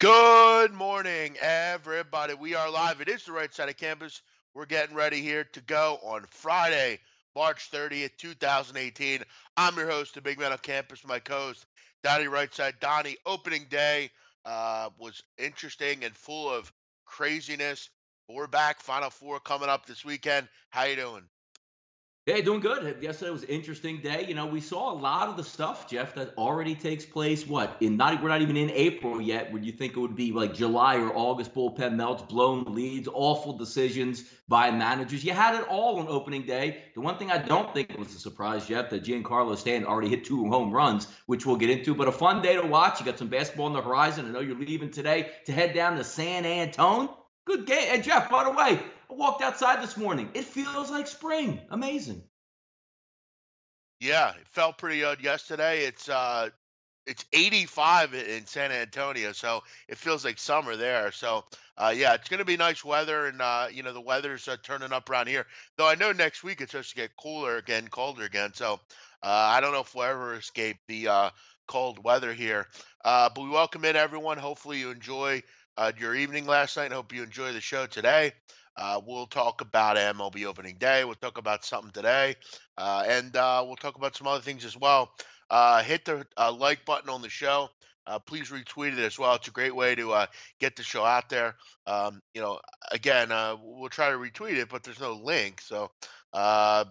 Good morning, everybody. We are live. It is the right side of campus. We're getting ready here to go on Friday, March 30th, 2018. I'm your host, the Big Man on Campus. My co-host, Donnie Rightside. Donnie, opening day was interesting and full of craziness. But we're back. Final Four coming up this weekend. How you doing? Hey, doing good. Yesterday was an interesting day. We saw a lot of the stuff, Jeff, that already takes place. What in not we're not even in April yet. Would you think it would be like July or August? Bullpen melts, blown leads, awful decisions by managers. You had it all on opening day. The one thing I don't think was a surprise, Jeff, that Giancarlo Stanton already hit 2 home runs, which we'll get into. But a fun day to watch. You got some basketball on the horizon. I know you're leaving today to head down to San Antone. Good game. And Jeff, by the way, I walked outside this morning. It feels like spring. Amazing. Yeah, it felt pretty good yesterday. It's 85 in San Antonio, so it feels like summer there. So, yeah, it's going to be nice weather, and the weather's turning up around here. Though I know next week it's supposed to get cooler again, colder again. So, I don't know if we'll ever escape the cold weather here. But we welcome in everyone. Hopefully, you enjoy your evening last night. And hope you enjoy the show today. We'll talk about MLB opening day. We'll talk about something today, and we'll talk about some other things as well. Hit the like button on the show. Please retweet it as well. It's a great way to get the show out there. Um, you know, again, we'll try to retweet it, but there's no link. So, uh,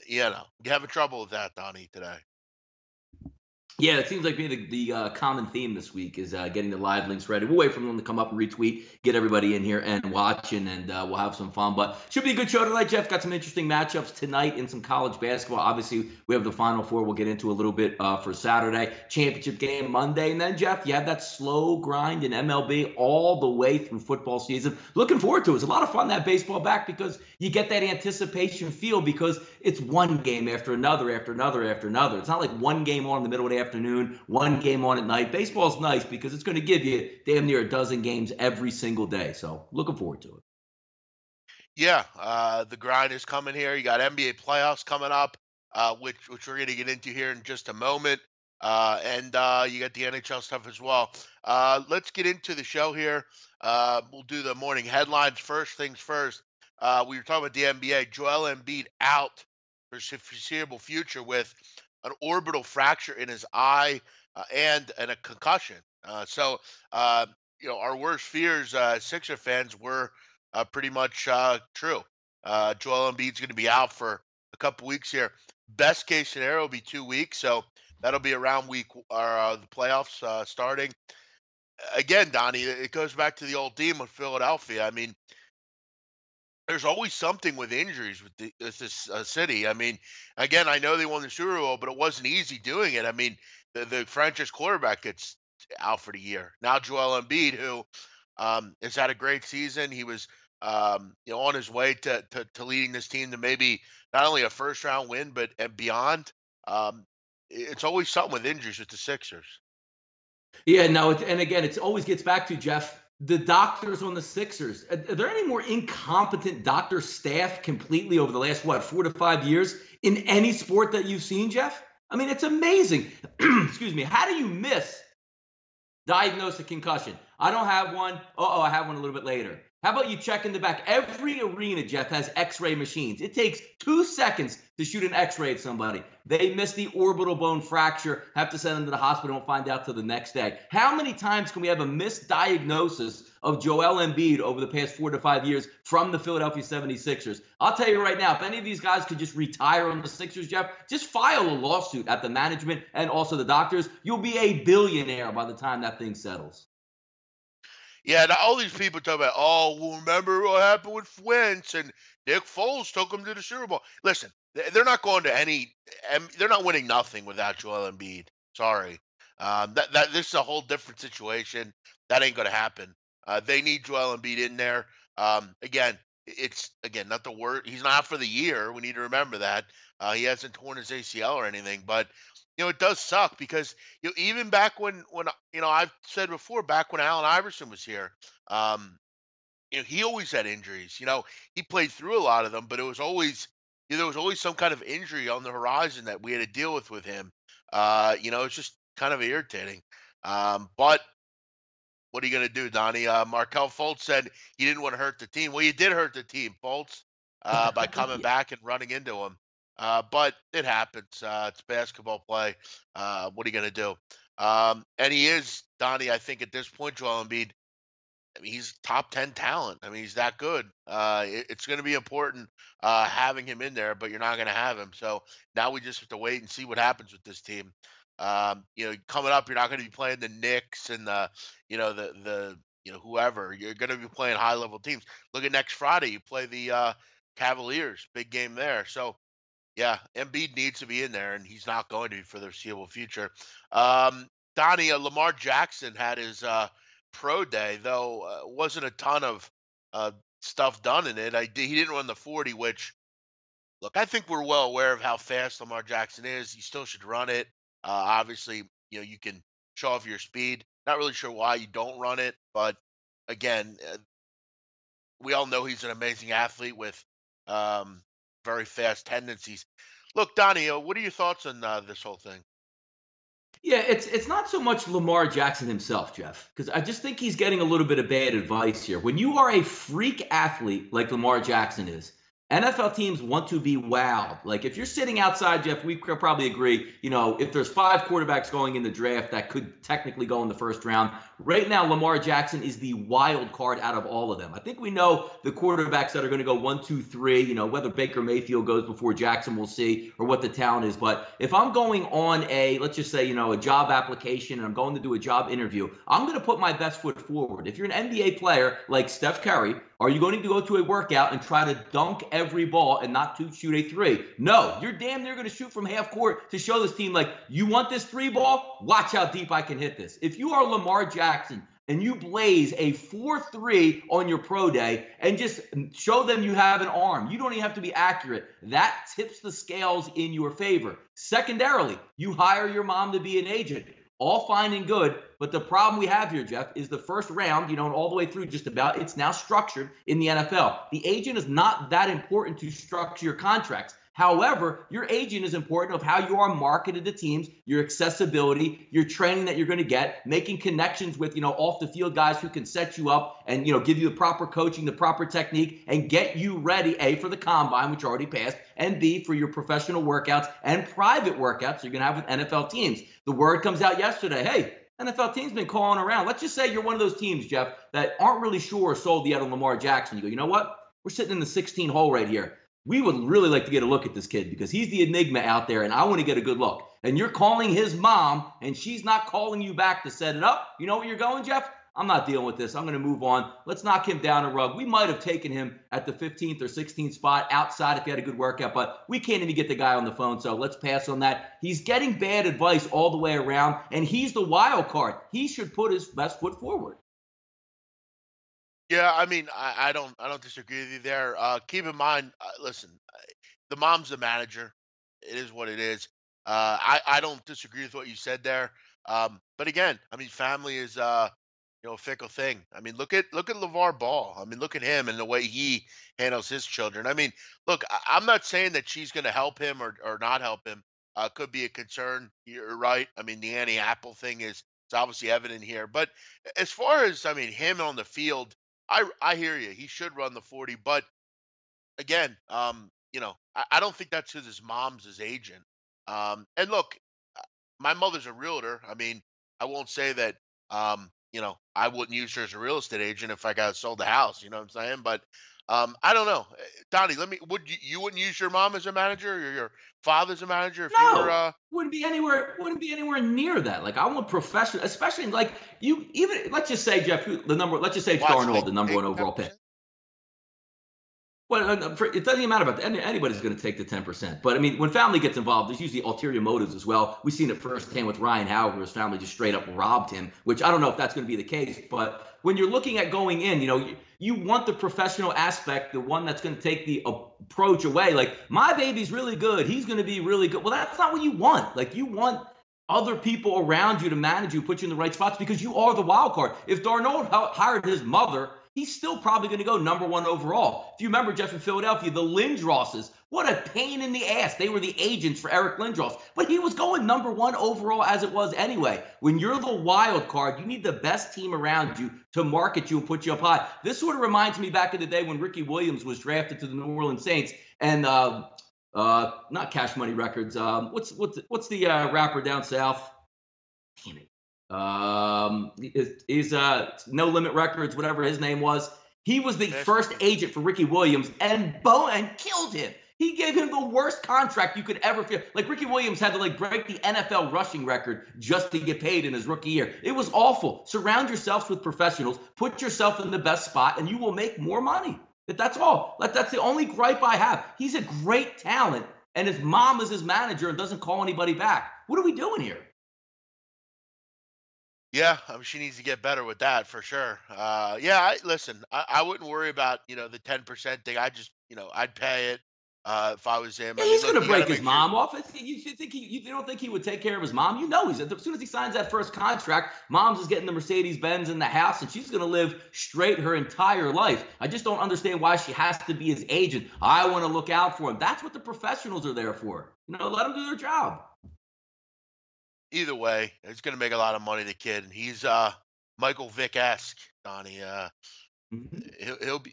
you having trouble with that, Donnie, today? Yeah, it seems like maybe the common theme this week is getting the live links ready. We'll wait for them to come up and retweet, get everybody in here and watching, and we'll have some fun. But should be a good show tonight. Jeff got some interesting matchups tonight in some college basketball. Obviously, we have the Final Four. We'll get into a little bit for Saturday. Championship game Monday. And then, Jeff, you have that slow grind in MLB all the way through football season. Looking forward to it. It's a lot of fun that baseball back because you get that anticipation feel because it's one game after another, after another, after another. It's not like one game on in the middle of the afternoon, one game on at night. Baseball's nice because it's going to give you damn near a dozen games every single day. So looking forward to it. Yeah, the grind is coming here. You got NBA playoffs coming up, which we're going to get into here in just a moment, and you got the NHL stuff as well. Let's get into the show here. We'll do the morning headlines first. Things first. We were talking about the NBA. Joel Embiid out for foreseeable future with an orbital fracture in his eye and a concussion. Our worst fears, Sixer fans, were pretty much true. Joel Embiid's going to be out for a couple weeks here. Best case scenario will be 2 weeks, so that'll be around week or the playoffs starting. Again, Donnie, it goes back to the old theme with Philadelphia. I mean, there's always something with injuries with this city. I mean, again, I know they won the Super Bowl, but it wasn't easy doing it. I mean, the franchise quarterback gets out for the year. Now Joel Embiid, who has had a great season. He was on his way to leading this team to maybe not only a first round win, but and beyond. It's always something with injuries with the Sixers. Yeah, no, and again, it always gets back to Jeff, the doctors on the Sixers. Are there any more incompetent doctor staff completely over the last, what, 4 to 5 years in any sport that you've seen, Jeff? I mean, it's amazing. Excuse me. How do you miss diagnose a concussion? I don't have one. Oh, I have one a little bit later. How about you check in the back? Every arena, Jeff, has x-ray machines. It takes 2 seconds to shoot an x-ray at somebody. They miss the orbital bone fracture, have to send them to the hospital and find out till the next day. How many times can we have a misdiagnosis of Joel Embiid over the past 4 to 5 years from the Philadelphia 76ers? I'll tell you right now, if any of these guys could just retire on the Sixers, Jeff, just file a lawsuit at the management and also the doctors. You'll be a billionaire by the time that thing settles. Yeah, now all these people talk about, oh, well, remember what happened with Wentz and Nick Foles took him to the Super Bowl. Listen, they're not going to they're not winning nothing without Joel Embiid. Sorry, that this is a whole different situation. That ain't going to happen. They need Joel Embiid in there. Again, it's again not the word. He's not for the year. We need to remember that he hasn't torn his ACL or anything, but it does suck because even back when I've said before, back when Allen Iverson was here, um, he always had injuries. He played through a lot of them, but it was always there was always some kind of injury on the horizon that we had to deal with him. It's just kind of irritating. But What are you going to do, Donnie? Markel Fultz said he didn't want to hurt the team. Well, you did hurt the team, Fultz, by coming Yeah. back and running into him. But it happens. It's basketball play. What are you going to do? And he is, Donnie, I think at this point, Joel Embiid, I mean, he's top 10 talent. I mean, he's that good. It's going to be important having him in there, but you're not going to have him. So now we just have to wait and see what happens with this team. Coming up, you're not going to be playing the Knicks and whoever. You're going to be playing high level teams. Look at next Friday, you play the Cavaliers, big game there. So yeah, Embiid needs to be in there, and he's not going to be for the foreseeable future. Donnie, Lamar Jackson had his pro day, though wasn't a ton of uh, stuff done in it. He didn't run the 40, which look, I think we're well aware of how fast Lamar Jackson is. He still should run it. Obviously, you can show off your speed. Not really sure why you don't run it, but again, we all know he's an amazing athlete with very fast tendencies. Look, Donnie, what are your thoughts on this whole thing? Yeah, it's not so much Lamar Jackson himself, Jeff, because I just think he's getting a little bit of bad advice here. When you are a freak athlete like Lamar Jackson is, NFL teams want to be wowed. Like if you're sitting outside, Jeff, we could probably agree, if there's 5 quarterbacks going in the draft that could technically go in the first round, right now Lamar Jackson is the wild card out of all of them. I think we know the quarterbacks that are going to go 1, 2, 3, whether Baker Mayfield goes before Jackson, we'll see, or what the talent is. But if I'm going on let's just say, a job application and I'm going to do a job interview, I'm going to put my best foot forward. If you're an NBA player like Steph Curry, are you going to go to a workout and try to dunk every ball and not to shoot a 3? No, you're damn near going to shoot from half court to show this team, like, you want this 3 ball? Watch how deep I can hit this. If you are Lamar Jackson and you blaze a 4-3 on your pro day and just show them you have an arm, you don't even have to be accurate. That tips the scales in your favor. Secondarily, you hire your mom to be an agent. All fine and good, but the problem we have here, Jeff, is the first round, and all the way through just about, it's now structured in the NFL. The agent is not that important to structure your contracts. However, your agent is important of how you are marketed to teams, your accessibility, your training that you're going to get, making connections with, off the field guys who can set you up and, give you the proper coaching, the proper technique, and get you ready, A, for the combine, which already passed, and B, for your professional workouts and private workouts you're going to have with NFL teams. The word comes out yesterday, hey, NFL teams been calling around. Let's just say you're one of those teams, Jeff, that aren't really sure or sold yet on Lamar Jackson. You go, you know what? We're sitting in the 16 hole right here. We would really like to get a look at this kid because he's the enigma out there, and I want to get a good look. And you're calling his mom, and she's not calling you back to set it up. You know where you're going, Jeff? I'm not dealing with this. I'm going to move on. Let's knock him down a rug. We might have taken him at the 15th or 16th spot outside if he had a good workout, but we can't even get the guy on the phone, so let's pass on that. He's getting bad advice all the way around, and he's the wild card. He should put his best foot forward. Yeah, I mean, I don't disagree with you there. Keep in mind, listen, the mom's the manager. It is what it is. I don't disagree with what you said there. But again, I mean, family is a fickle thing. I mean, look at LeVar Ball. I mean, look at him and the way he handles his children. I mean, look, I'm not saying that she's going to help him or not help him. Could be a concern. You're right. I mean, the Annie Apple thing is it's obviously evident here. But as far as I mean, him on the field. I hear you. He should run the 40, but again, I don't think that's his mom's his agent. And look, my mother's a realtor. I mean, I won't say that, I wouldn't use her as a real estate agent if I got sold the house. You know what I'm saying? But I don't know, Donnie. You wouldn't use your mom as a manager or your father's a manager if you were? Wouldn't be anywhere near that. Like I want professional, especially like you. Even let's just say Jeff, Let's just say it's Darnold, the number 1 overall pick. Well, it doesn't even matter about that. Anybody's going to take the 10%. But, I mean, when family gets involved, there's usually ulterior motives as well. We've seen it firsthand with Ryan Howard, where his family just straight up robbed him, which I don't know if that's going to be the case. But when you're looking at going in, you want the professional aspect, the one that's going to take the approach away. Like, my baby's really good. He's going to be really good. Well, that's not what you want. Like, you want other people around you to manage you, put you in the right spots because you are the wild card. If Darnold hired his mother he's still probably going to go number one overall. If you remember, Jeff, in Philadelphia, the Lindrosses, what a pain in the ass. They were the agents for Eric Lindros, but he was going number one overall as it was anyway. When you're the wild card, you need the best team around you to market you and put you up high. This sort of reminds me back in the day when Ricky Williams was drafted to the New Orleans Saints, and not Cash Money Records. What's the rapper down south? Damn it. He's No Limit Records, whatever his name was. He was the first agent for Ricky Williams and killed him. He gave him the worst contract you could ever feel. Like, Ricky Williams had to break the NFL rushing record just to get paid in his rookie year. It was awful. Surround yourselves with professionals, put yourself in the best spot, and you will make more money. That's all. That's the only gripe I have. He's a great talent, and his mom is his manager and doesn't call anybody back. What are we doing here? Yeah, she needs to get better with that for sure. Listen, I wouldn't worry about the 10% thing. I just I'd pay it if I was him. Yeah, he's going to break his mom off. You don't think he would take care of his mom? As soon as he signs that first contract, mom's is getting the Mercedes-Benz in the house, and she's going to live straight her entire life. I just don't understand why she has to be his agent. I want to look out for him. That's what the professionals are there for. Let them do their job. Either way, he's going to make a lot of money, the kid, and he's Michael Vick-esque, Donnie.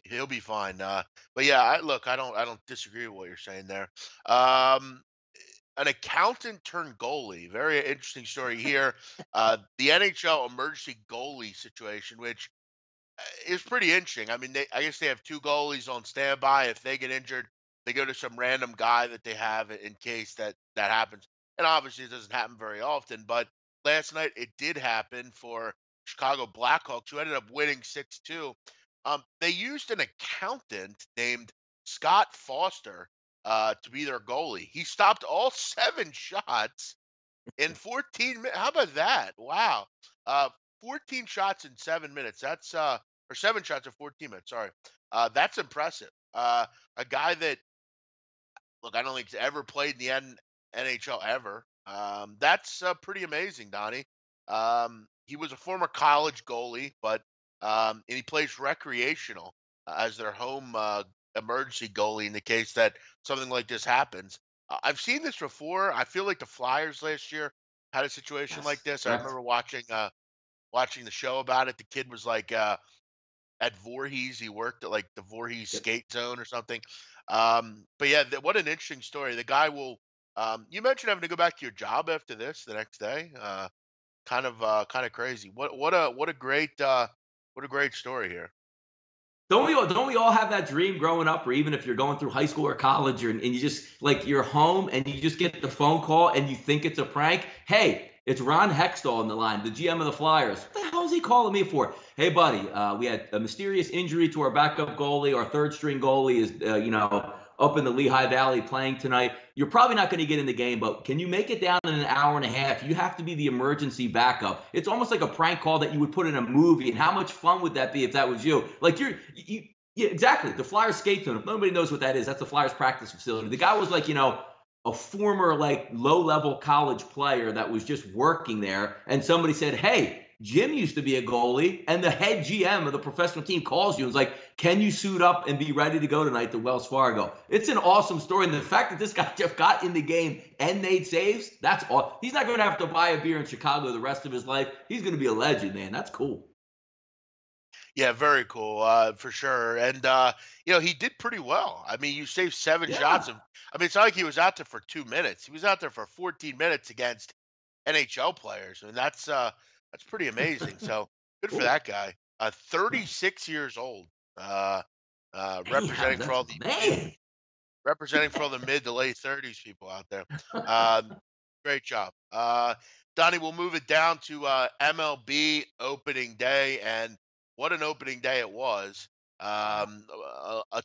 He'll be fine. But yeah, I don't disagree with what you're saying there. An accountant turned goalie. Very interesting story here. The NHL emergency goalie situation, which is pretty interesting. I mean, I guess they have two goalies on standby. If they get injured, they go to some random guy that they have in case that happens. And obviously, it doesn't happen very often. But last night, it did happen for Chicago Blackhawks, who ended up winning 6-2. They used an accountant named Scott Foster to be their goalie. He stopped all 7 shots in 14 minutes. How about that? Wow. 14 shots in 7 minutes. That's or 7 shots in 14 minutes. Sorry. That's impressive. A guy that, look, I don't think he's ever played in the NHL ever. That's pretty amazing, Donnie. He was a former college goalie, but and he plays recreational as their home emergency goalie in the case that something like this happens. I've seen this before. I feel like the Flyers last year had a situation like this. I remember watching the show about it. The kid was at Voorhees. He worked at the Voorhees skate zone or something. But yeah, what an interesting story. The guy will. You mentioned having to go back to your job after this the next day. Kind of crazy. What a great story here. Don't we all have that dream growing up, or even if you're going through high school or college, and you just you're home and you just get the phone call and you think it's a prank? Hey, it's Ron Hextall on the line, the GM of the Flyers. What the hell is he calling me for? Hey, buddy, we had a mysterious injury to our backup goalie. Our third string goalie is up in the Lehigh Valley playing tonight. You're probably not going to get in the game, but can you make it down in an hour and a half? You have to be the emergency backup. It's almost like a prank call that you would put in a movie. And how much fun would that be if that was you? Yeah, exactly. The Flyers skate zone. If nobody knows what that is, that's the Flyers practice facility. The guy was a former low-level college player that was just working there. And somebody said, hey, Jim used to be a goalie, and the head GM of the professional team calls you and is like, can you suit up and be ready to go tonight to Wells Fargo? It's an awesome story. And the fact that this guy just got in the game and made saves, that's all. He's not going to have to buy a beer in Chicago the rest of his life. He's going to be a legend, man. That's cool. Yeah, very cool, for sure. And he did pretty well. I mean, you saved 7 shots. It's not like he was out there for 2 minutes. He was out there for 14 minutes against NHL players. I mean, that's pretty amazing. So good for that guy. 36 years old. Representing for all the mid to late 30s people out there. Great job. Donnie, we'll move it down to MLB opening day, and what an opening day it was. A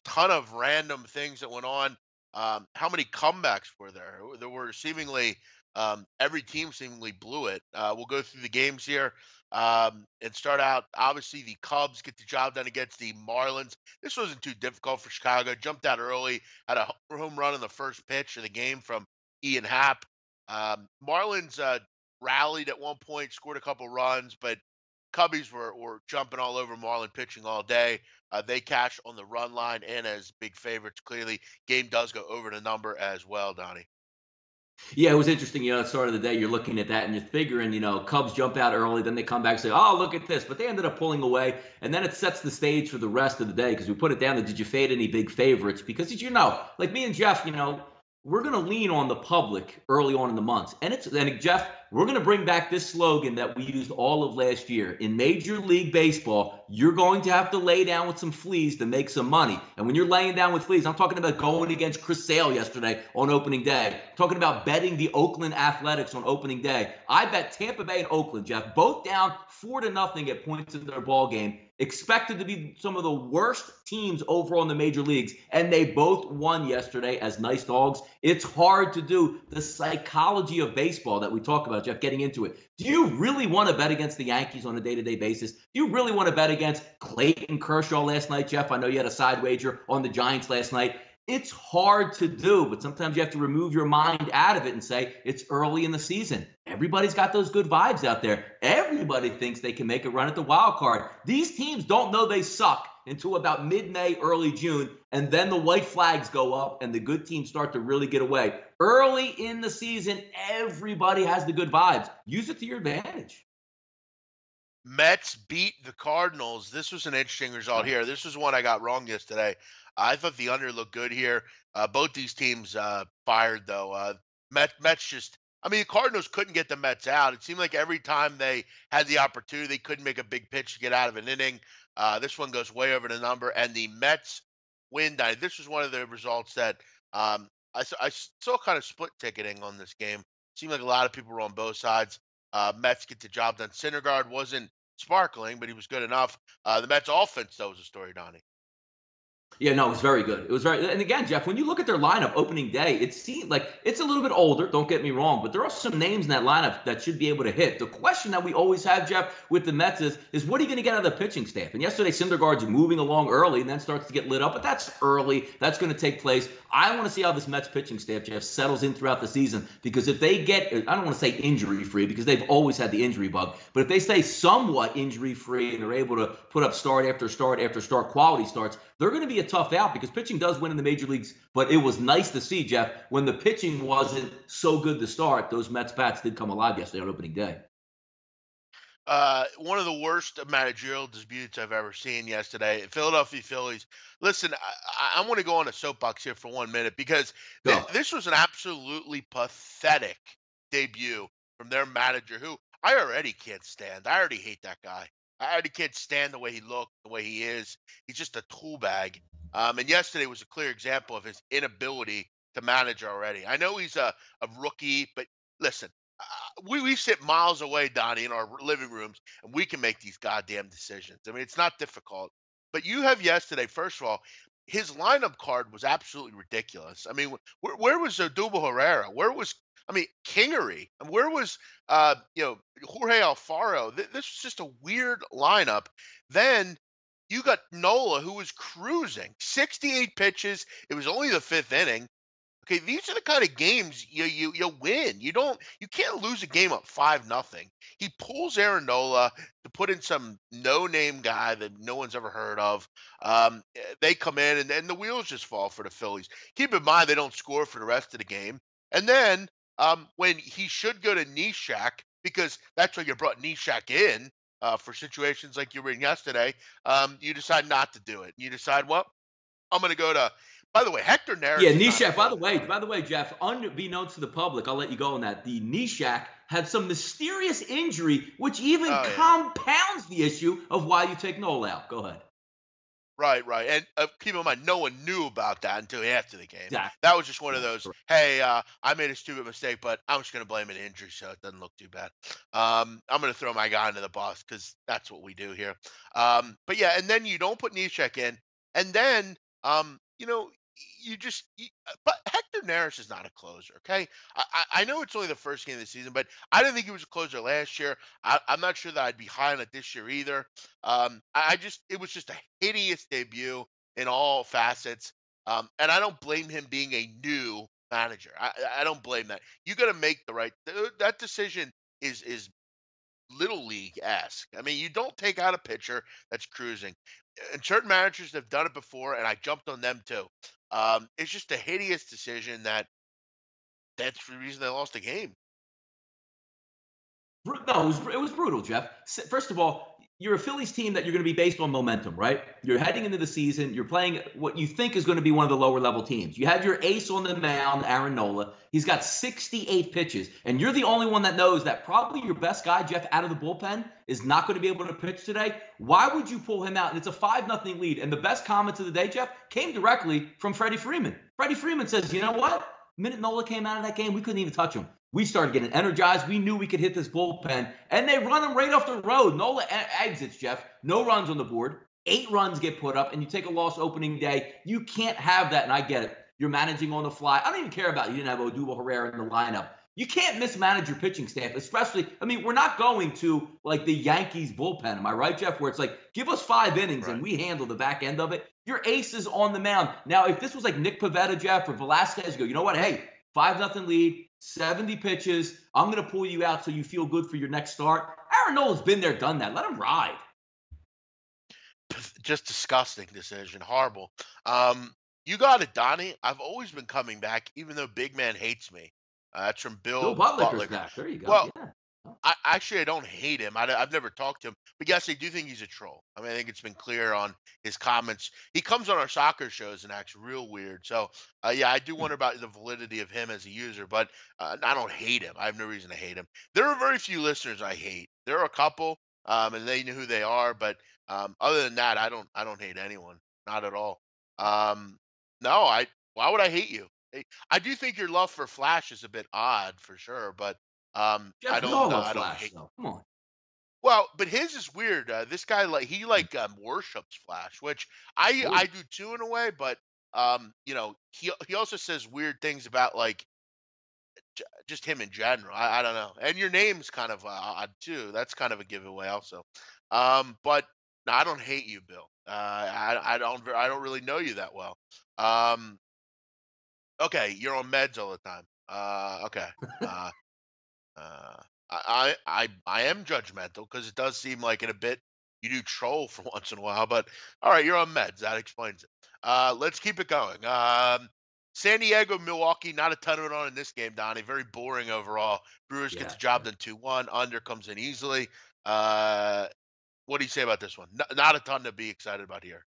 ton of random things that went on. How many comebacks were there? There were seemingly every team seemingly blew it. We'll go through the games here and start out. Obviously, the Cubs get the job done against the Marlins. This wasn't too difficult for Chicago. Jumped out early, had a home run in the first pitch of the game from Ian Happ. Marlins rallied at one point, scored a couple runs, but Cubbies were jumping all over Marlin pitching all day. They cash on the run line and as big favorites. Clearly, game does go over the number as well, Donnie. Yeah, it was interesting. At the start of the day, you're looking at that and you're figuring, Cubs jump out early, then they come back and say, oh, look at this. But they ended up pulling away. And then it sets the stage for the rest of the day because we put it down to did you fade any big favorites? Because, like me and Jeff, we're going to lean on the public early on in the months. And Jeff, we're going to bring back this slogan that we used all of last year. In Major League Baseball, you're going to have to lay down with some fleas to make some money. And when you're laying down with fleas, I'm talking about going against Chris Sale yesterday on opening day. I'm talking about betting the Oakland Athletics on opening day. I bet Tampa Bay and Oakland, Jeff, both down 4-0 at points in their ball game. Expected to be some of the worst teams overall in the major leagues, and they both won yesterday as nice dogs. It's hard to do the psychology of baseball that we talk about, Jeff, getting into it. Do you really want to bet against the Yankees on a day-to-day basis? Do you really want to bet against Clayton Kershaw last night, Jeff? I know you had a side wager on the Giants last night. It's hard to do, but sometimes you have to remove your mind out of it and say it's early in the season. Everybody's got those good vibes out there. Everybody thinks they can make a run at the wild card. These teams don't know they suck until about mid-May, early June, and then the white flags go up and the good teams start to really get away. Early in the season, everybody has the good vibes. Use it to your advantage. Mets beat the Cardinals. This was an interesting result here. This was one I got wrong yesterday. I thought the under looked good here. Both these teams fired, though. Mets just, I mean, the Cardinals couldn't get the Mets out. It seemed like every time they had the opportunity, they couldn't make a big pitch to get out of an inning. This one goes way over the number, and the Mets win. This was one of the results that I saw kind of split ticketing on this game. Seemed like a lot of people were on both sides. Mets get the job done. Syndergaard wasn't sparkling, but he was good enough. The Mets offense, though, was a story, Donnie. Yeah, no, it was very good. It was very, and again, Jeff, when you look at their lineup opening day, it seemed like it's a little bit older. Don't get me wrong, but there are some names in that lineup that should be able to hit. The question that we always have, Jeff, with the Mets is what are you going to get out of the pitching staff? And yesterday, Syndergaard's moving along early and then starts to get lit up, but that's early. That's going to take place. I want to see how this Mets pitching staff, Jeff, settles in throughout the season because if they get, I don't want to say injury-free because they've always had the injury bug, but if they stay somewhat injury-free and they're able to put up start after start after start, quality starts, they're going to be a tough out because pitching does win in the major leagues. But it was nice to see, Jeff, when the pitching wasn't so good to start, those Mets bats did come alive yesterday on opening day. One of the worst managerial disputes I've ever seen yesterday. Philadelphia Phillies. Listen, I want to go on a soapbox here for 1 minute because this was an absolutely pathetic debut from their manager, who I already can't stand. I already hate that guy. I already can't stand the way he looked, the way he is. He's just a tool bag. And yesterday was a clear example of his inability to manage already. I know he's a rookie, but listen, we sit miles away, Donnie, in our living rooms, and we can make these goddamn decisions. I mean, it's not difficult. But you have yesterday, first of all, his lineup card was absolutely ridiculous. I mean, where was Odubel Herrera? Where was, I mean, Kingery? And where was, Jorge Alfaro? This was just a weird lineup. Then you got Nola, who was cruising 68 pitches. It was only the fifth inning. Okay, these are the kind of games you win. You can't lose a game up 5-0. He pulls Aaron Nola to put in some no-name guy that no one's ever heard of. They come in and the wheels just fall for the Phillies. Keep in mind they don't score for the rest of the game. And then when he should go to Nishak, because that's why you brought Nishak in for situations like you were in yesterday, you decide not to do it. You decide, well, I'm going to go to. By the way, Hector Neris. Yeah, Nishak. By the way, Jeff, unbeknownst to the public, I'll let you go on that. The Nishak had some mysterious injury, which even compounds the issue of why you take Nola out. Go ahead. Right. And keep in mind, no one knew about that until after the game. Exactly. That was just one of those, hey, I made a stupid mistake, but I'm just going to blame an injury so it doesn't look too bbad. I'm going to throw my guy into the bus because that's what we do here. But yeah, and then you don't put Nishak in, and then, but Hector Neris is not a closer, okay? I know it's only the first game of the season, but I didn't think he was a closer last year. I'm not sure that I'd be high on it this year either. It was just a hideous debut in all facets. And I don't blame him being a new manager. I don't blame that. You got to make that decision is little league-esque. I mean, you don't take out a pitcher that's cruising. And certain managers have done it before, and I jumped on them too. It's just a hideous decision that's the reason they lost the game. No, it was brutal, Jeff. First of all, you're a Phillies team that you're going to be based on momentum, right? You're heading into the season. You're playing what you think is going to be one of the lower level teams. You have your ace on the mound, Aaron Nola. He's got 68 pitches, and you're the only one that knows that probably your best guy, Jeff, out of the bullpen is not going to be able to pitch today. Why would you pull him out? And it's a 5-0 lead. And the best comments of the day, Jeff, came directly from Freddie Freeman. Freddie Freeman says, you know what? The minute Nola came out of that game, we couldn't even touch him. We started getting energized. We knew we could hit this bullpen, and they run him right off the road. Nola exits, Jeff. No runs on the board. 8 runs get put up, and you take a loss opening day. You can't have that, and I get it. You're managing on the fly. I don't even care about you didn't have Odubel Herrera in the lineup. You can't mismanage your pitching staff, especially, I mean, we're not going to, like, the Yankees bullpen. Am I right, Jeff? Where it's like, give us 5 innings, and we handle the back end of it. Your ace is on the mound. Now, if this was like Nick Pivetta, Jeff, or Velasquez, you go, you know what? Hey, 5-0 lead. 70 pitches. I'm going to pull you out so you feel good for your next start. Aaron Nola's been there, done that. Let him ride. Just disgusting decision. Horrible. You got it, Donnie. I've always been coming back, even though Big Man hates me. That's from Bill Butler's back. There you go. Well, yeah. I don't hate him. I've never talked to him, but yes, I do think he's a troll. I mean, I think it's been clear on his comments. He comes on our soccer shows and acts real weird. So, yeah, I do wonder about the validity of him as a user, but I don't hate him. I have no reason to hate him. There are very few listeners I hate. There are a couple, and they know who they are, but other than that, I don't hate anyone, not at all. No, why would I hate you? I do think your love for Flash is a bit odd for sure, but Jeff, I we don't all know. love I don't Flash, hate. though. Come on. Well, but his is weird. This guy worships Flash, which I do too in a way. But he also says weird things about like just him in general. I don't know. And your name's kind of odd too. That's kind of a giveaway also. But no, I don't hate you, Bill. I don't really know you that well. Um, okay, you're on meds all the time. Okay. Uh, I am judgmental because it does seem like in a bit you do troll for once in a while, but all right, you're on meds. That explains it. Let's keep it going. San Diego, Milwaukee, not a ton of it on in this game, Donnie. Very boring overall. Brewers get the job done 2-1. Under comes in easily. What do you say about this one? Not a ton to be excited about here.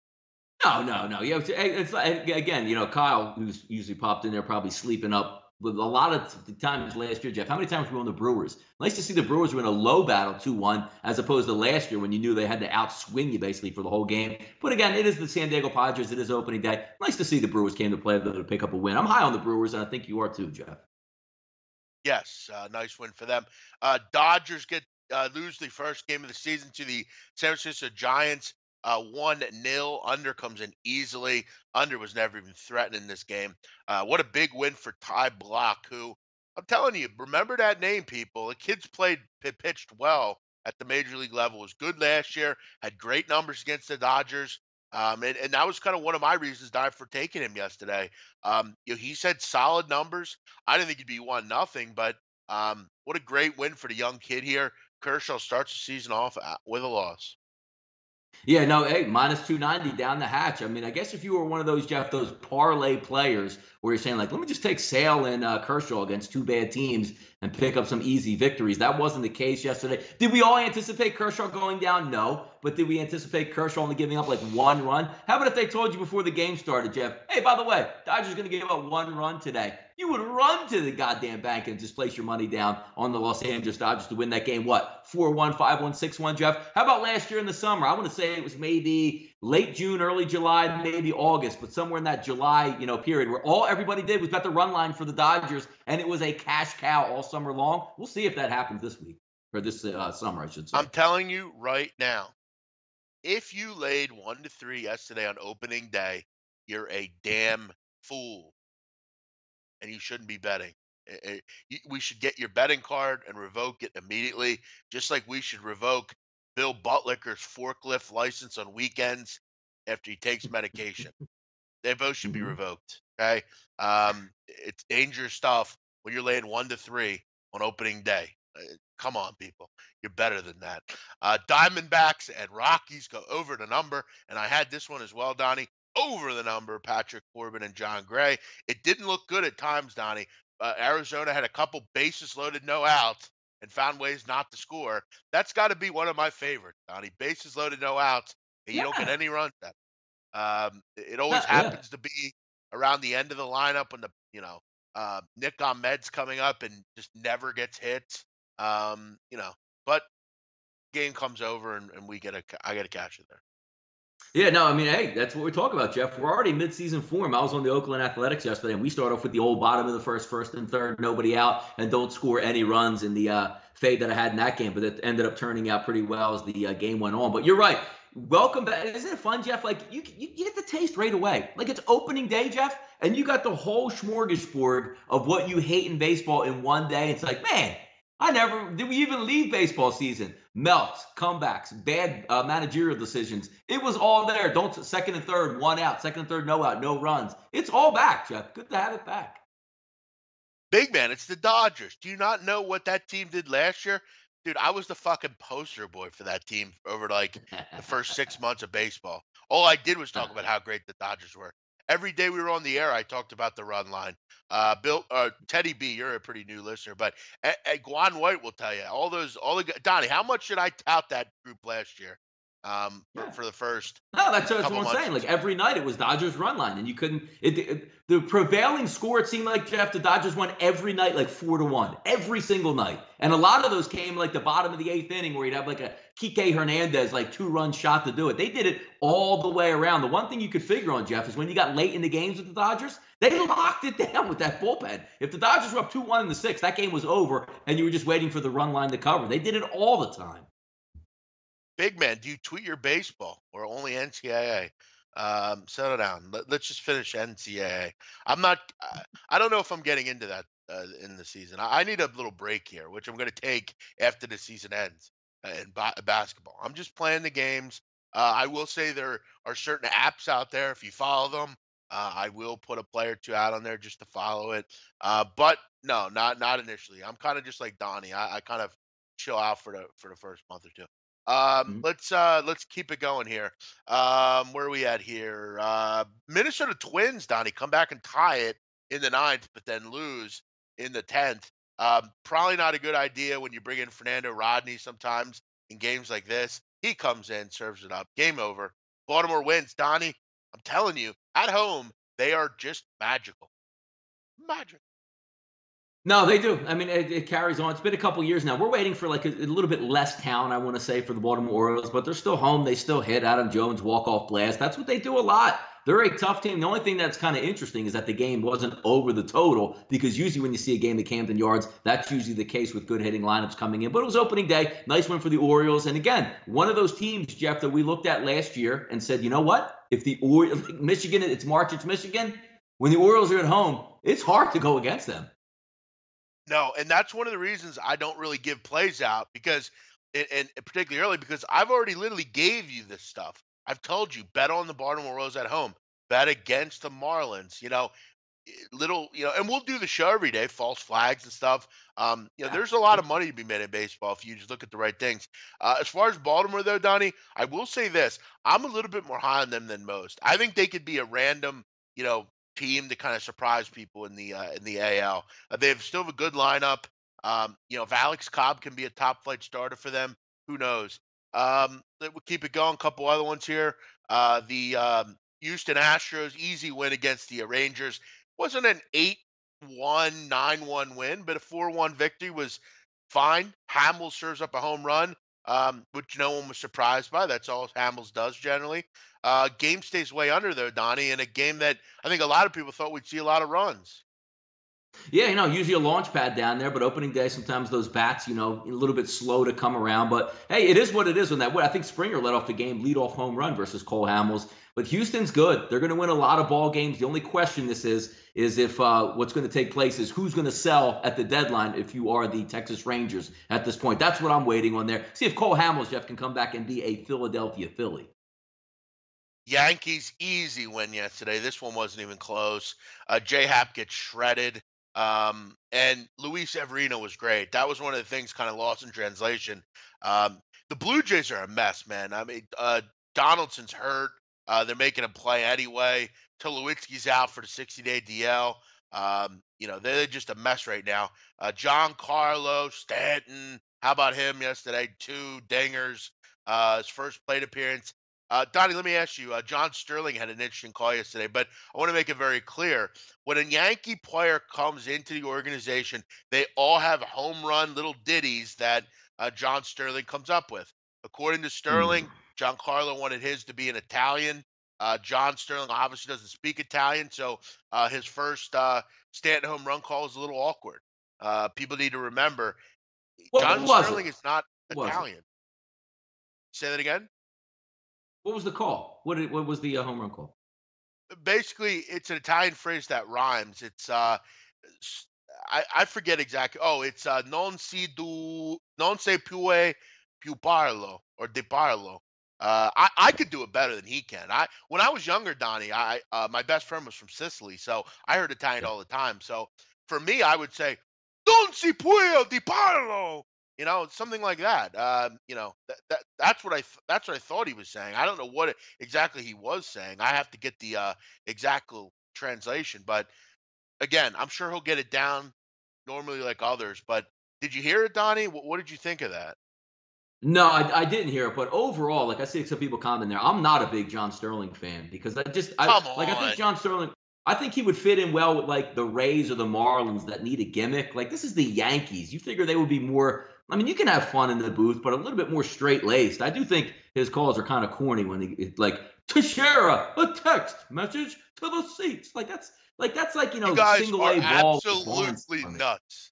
No. Yeah, it's like, again, Kyle, who's usually popped in there, probably sleeping up with a lot of the times last year, Jeff. How many times were we on the Brewers? Nice to see the Brewers were in a low battle 2-1, as opposed to last year when you knew they had to outswing you basically for the whole game. But again, it is the San Diego Padres. It is opening day. Nice to see the Brewers came to play to pick up a win. I'm high on the Brewers, and I think you are too, Jeff. Yes, nice win for them. Dodgers lose the first game of the season to the San Francisco Giants. 1-0. Under comes in easily. Under was never even threatened in this game. What a big win for Ty Block, who I'm telling you, remember that name, people. The kid's pitched well at the major league level. Was good last year. Had great numbers against the Dodgers. And that was kind of one of my reasons, Di, for taking him yesterday. He said solid numbers. I didn't think he'd be 1-0, but what a great win for the young kid here. Kershaw starts the season off with a loss. Yeah, no, hey, minus 290 down the hatch. I mean, I guess if you were one of those, Jeff, those parlay players where you're saying, like, let me just take Sale and Kershaw against 2 bad teams and pick up some easy victories. That wasn't the case yesterday. Did we all anticipate Kershaw going down? No. But did we anticipate Kershaw only giving up like 1 run? How about if they told you before the game started, Jeff, hey, by the way, Dodgers going to give up 1 run today? You would run to the goddamn bank and just place your money down on the Los Angeles Dodgers to win that game. What, 4-1, 5-1, 6-1, Jeff? How about last year in the summer? I want to say it was maybe late June, early July, maybe August, but somewhere in that July, period where all everybody did was bet the run line for the Dodgers, and it was a cash cow all summer long. We'll see if that happens this week, or this summer, I should say. I'm telling you right now, if you laid 1-3 yesterday on opening day, you're a damn fool. And you shouldn't be betting. We should get your betting card and revoke it immediately, just like we should revoke Bill Butlicker's forklift license on weekends after he takes medication. They both should be revoked. Okay, it's dangerous stuff when you're laying 1-3 on opening day. Come on, people. You're better than that. Diamondbacks and Rockies go over the number. And I had this one as well, Donnie. Over the number, Patrick Corbin and John Gray. It didn't look good at times, Donnie. Arizona had a couple bases loaded, no outs, and found ways not to score. That's got to be one of my favorites, Donnie. Bases loaded, no outs, and you don't get Yeah. any runs. It always Yeah. happens to be around the end of the lineup when the Nick Ahmed's coming up and just never gets hits. But game comes over and I get a cash it there. Yeah, no, I mean, hey, that's what we're talking about, Jeff. We're already mid-season form. I was on the Oakland Athletics yesterday, and we start off with the old bottom of the first and third, nobody out, and don't score any runs in the fade that I had in that game. But it ended up turning out pretty well as the game went on. But you're right. Welcome back. Isn't it fun, Jeff? Like you get the taste right away. Like it's opening day, Jeff, and you got the whole smorgasbord of what you hate in baseball in one day. It's like, man, did we even leave baseball season? Melts, comebacks, bad managerial decisions. It was all there. Second and third, one out. Second and third, no out, no runs. It's all back, Jeff. Good to have it back. Big man, it's the Dodgers. Do you not know what that team did last year? Dude, I was the fucking poster boy for that team over like the first 6 months of baseball. All I did was talk about how great the Dodgers were. Every day we were on the air, I talked about the run line. Teddy B, you're a pretty new listener, but Guan White will tell you Donnie. How much should I tout that group last year? For the first No, that's what couple I'm months. saying. Like every night it was Dodgers run line, and you couldn't. The prevailing score, it seemed like, Jeff, the Dodgers won every night like 4-1, every single night, and a lot of those came like the bottom of the eighth inning where you'd have like a Kike Hernandez like 2-run shot to do it. They did it all the way around. The one thing you could figure on, Jeff, is when you got late in the games with the Dodgers, they locked it down with that bullpen. If the Dodgers were up 2-1 in the sixth, that game was over, and you were just waiting for the run line to cover. They did it all the time. Big man, do you tweet your baseball or only NCAA? Settle down. Let's just finish NCAA. I'm not. I don't know if I'm getting into that in the season. I need a little break here, which I'm going to take after the season ends in basketball. I'm just playing the games. I will say there are certain apps out there. If you follow them, I will put a play or two out on there just to follow it. But no, not initially. I'm kind of just like Donnie. I kind of chill out for the first month or two. Mhm. Let's keep it going here. Where are we at here? Minnesota Twins, Donnie, come back and tie it in the ninth, but then lose in the 10th. Probably not a good idea when you bring in Fernando Rodney sometimes in games like this. He comes in, serves it up. Game over. Baltimore wins, Donnie. I'm telling you, at home, they are just magical. Magic. No, they do. I mean, it carries on. It's been a couple years now. We're waiting for like a little bit less talent, I want to say, for the Baltimore Orioles, but they're still home. They still hit Adam Jones walk-off blast. That's what they do a lot. They're a tough team. The only thing that's kind of interesting is that the game wasn't over the total, because usually when you see a game at Camden Yards, that's usually the case with good hitting lineups coming in. But it was opening day. Nice win for the Orioles. And again, one of those teams, Jeff, that we looked at last year and said, you know what? If the Michigan, it's March, it's Michigan. When the Orioles are at home, it's hard to go against them. No, and that's one of the reasons I don't really give plays out because, and particularly early, because I've already literally gave you this stuff. I've told you, bet on the Baltimore Orioles at home, bet against the Marlins. And we'll do the show every day, false flags and stuff. There's a lot of money to be made in baseball if you just look at the right things. As far as Baltimore, though, Donnie, I will say this: I'm a little bit more high on them than most. I think they could be a random, team to kind of surprise people in the AL. They still have a good lineup. If Alex Cobb can be a top flight starter for them, who knows? We'll keep it going. A couple other ones here. The Houston Astros easy win against the Rangers. Wasn't an 8-1, 9-1 win, but a 4-1 victory was fine. Hamels serves up a home run, which no one was surprised by. That's all Hamels does generally. Game stays way under, though, Donnie, in a game that I think a lot of people thought we'd see a lot of runs. Yeah, usually a launch pad down there, but opening day, sometimes those bats, a little bit slow to come around. But hey, it is what it is on that. I think Springer led off the game, leadoff home run versus Cole Hamels. But Houston's good. They're going to win a lot of ball games. The only question is if what's going to take place is who's going to sell at the deadline if you are the Texas Rangers at this point. That's what I'm waiting on there. See if Cole Hamels, Jeff, can come back and be a Philadelphia Philly. Yankees easy win yesterday. This one wasn't even close. J-Hap gets shredded. And Luis Severino was great. That was one of the things kind of lost in translation. The Blue Jays are a mess, man. I mean, Donaldson's hurt. They're making him play anyway. Tulowitzki's out for the 60-day DL. They're just a mess right now. Giancarlo Stanton, how about him yesterday? 2 dingers. His first plate appearance. Donnie, let me ask you. John Sterling had an interesting call yesterday, but I want to make it very clear. When a Yankee player comes into the organization, they all have home run little ditties that John Sterling comes up with. According to Hmm. Sterling, Giancarlo wanted his to be an Italian. John Sterling obviously doesn't speak Italian, so his first Stanton home run call is a little awkward. People need to remember What John was it? Sterling is not What was it? Italian. Say that again. What was the call? What was the home run call? Basically, it's an Italian phrase that rhymes. It's s- I forget exactly. Oh, it's non si più più parlo or de parlo. I could do it better than he can. When I was younger, Donnie, my best friend was from Sicily, so I heard Italian Yeah. all the time. So for me, I would say non si può di parlo. Something like that. That's what I thought he was saying. I don't know what exactly he was saying. I have to get the exact translation, but again, I'm sure he'll get it down normally like others. But did you hear it, Donnie? What did you think of that? No, I didn't hear it, but overall, like I see some people comment there, I'm not a big John Sterling fan because Come I think on. John Sterling, I think he would fit in well with like the Rays or the Marlins that need a gimmick. Like this is the Yankees. You figure they would be more. I mean, you can have fun in the booth, but a little bit more straight laced. I do think his calls are kind of corny when he like Teixeira, a text message to the seats. Like that's like You guys single are A ball with absolutely Barnes. nuts.